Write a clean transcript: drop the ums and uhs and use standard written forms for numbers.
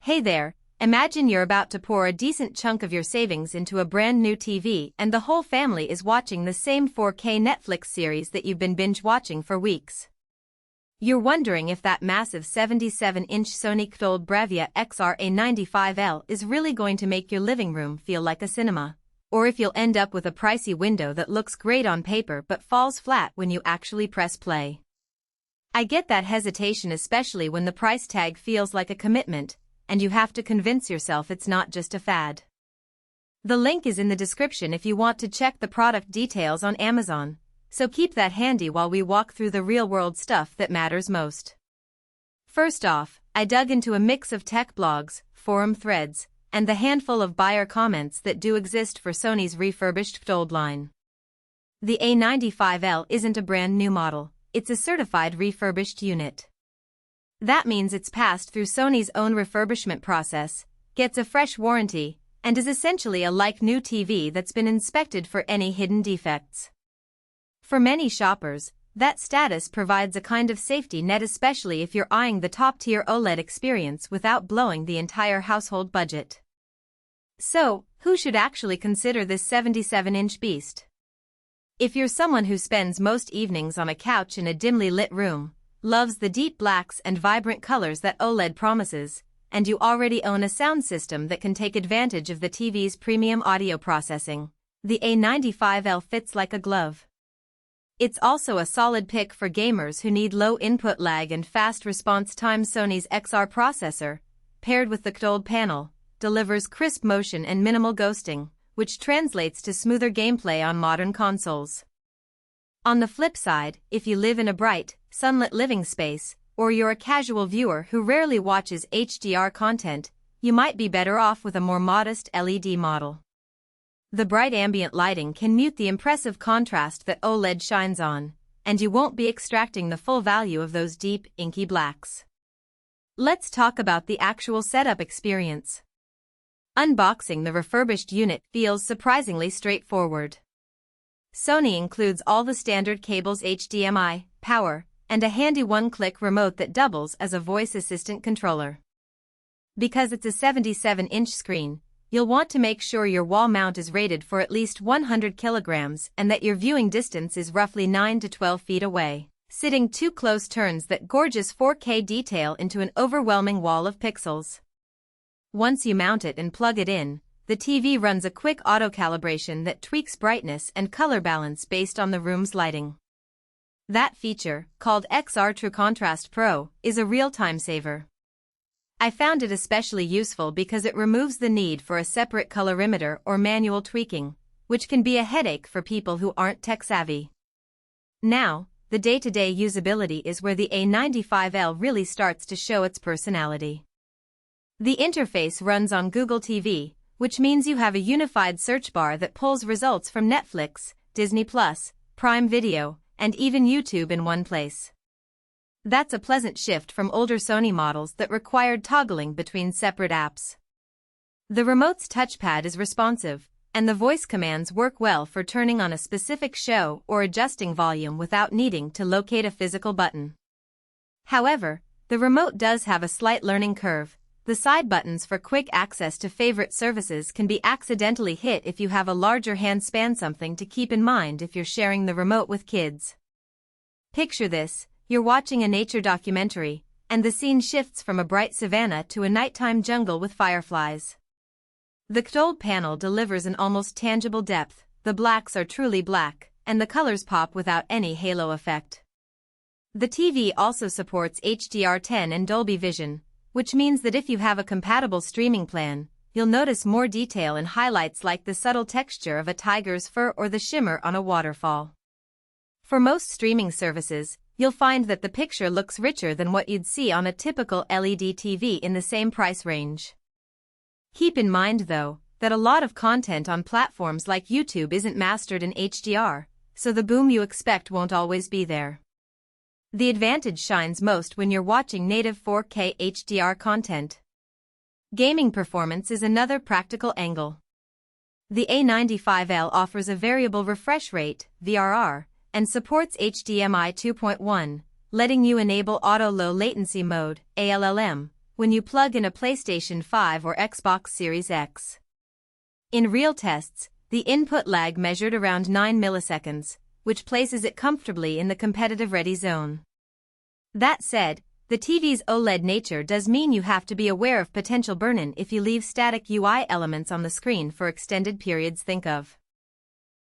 Hey there, imagine you're about to pour a decent chunk of your savings into a brand new TV and the whole family is watching the same 4K Netflix series that you've been binge watching for weeks. You're wondering if that massive 77-inch Sony QD-OLED BRAVIA XR A95L is really going to make your living room feel like a cinema, or if you'll end up with a pricey window that looks great on paper but falls flat when you actually press play. I get that hesitation, especially when the price tag feels like a commitment, and you have to convince yourself it's not just a fad. The link is in the description if you want to check the product details on Amazon, so keep that handy while we walk through the real-world stuff that matters most. First off, I dug into a mix of tech blogs, forum threads, and the handful of buyer comments that do exist for Sony's refurbished QD-OLED line. The A95L isn't a brand new model, it's a certified refurbished unit. That means it's passed through Sony's own refurbishment process, gets a fresh warranty, and is essentially a like-new TV that's been inspected for any hidden defects. For many shoppers, that status provides a kind of safety net, especially if you're eyeing the top-tier OLED experience without blowing the entire household budget. So, who should actually consider this 77-inch beast? If you're someone who spends most evenings on a couch in a dimly lit room, loves the deep blacks and vibrant colors that OLED promises, and you already own a sound system that can take advantage of the TV's premium audio processing, the A95L fits like a glove. It's also a solid pick for gamers who need low input lag and fast response time. Sony's XR processor, paired with the QD-OLED panel, delivers crisp motion and minimal ghosting, which translates to smoother gameplay on modern consoles. On the flip side, if you live in a bright, sunlit living space, or you're a casual viewer who rarely watches HDR content, you might be better off with a more modest LED model. The bright ambient lighting can mute the impressive contrast that OLED shines on, and you won't be extracting the full value of those deep, inky blacks. Let's talk about the actual setup experience. Unboxing the refurbished unit feels surprisingly straightforward. Sony includes all the standard cables: HDMI, power, and a handy one-click remote that doubles as a voice assistant controller. Because it's a 77-inch screen, you'll want to make sure your wall mount is rated for at least 100 kilograms and that your viewing distance is roughly 9 to 12 feet away. Sitting too close turns that gorgeous 4K detail into an overwhelming wall of pixels. Once you mount it and plug it in, the TV runs a quick auto-calibration that tweaks brightness and color balance based on the room's lighting. That feature, called XR True Contrast Pro, is a real time saver. I found it especially useful because it removes the need for a separate colorimeter or manual tweaking, which can be a headache for people who aren't tech-savvy. Now, the day-to-day usability is where the A95L really starts to show its personality. The interface runs on Google TV, which means you have a unified search bar that pulls results from Netflix, Disney+, Prime Video, and even YouTube in one place. That's a pleasant shift from older Sony models that required toggling between separate apps. The remote's touchpad is responsive, and the voice commands work well for turning on a specific show or adjusting volume without needing to locate a physical button. However, the remote does have a slight learning curve. The side buttons for quick access to favorite services can be accidentally hit if you have a larger hand span, something to keep in mind if you're sharing the remote with kids. Picture this, you're watching a nature documentary, and the scene shifts from a bright savanna to a nighttime jungle with fireflies. The QD-OLED panel delivers an almost tangible depth, the blacks are truly black, and the colors pop without any halo effect. The TV also supports HDR10 and Dolby Vision, which means that if you have a compatible streaming plan, you'll notice more detail in highlights like the subtle texture of a tiger's fur or the shimmer on a waterfall. For most streaming services, you'll find that the picture looks richer than what you'd see on a typical LED TV in the same price range. Keep in mind, though, that a lot of content on platforms like YouTube isn't mastered in HDR, so the boom you expect won't always be there. The advantage shines most when you're watching native 4K HDR content. Gaming performance is another practical angle. The A95L offers a variable refresh rate, VRR, and supports HDMI 2.1, letting you enable auto low latency mode, ALLM, when you plug in a PlayStation 5 or Xbox Series X. In real tests, the input lag measured around 9 milliseconds, which places it comfortably in the competitive-ready zone. That said, the TV's OLED nature does mean you have to be aware of potential burn-in if you leave static UI elements on the screen for extended periods. Think of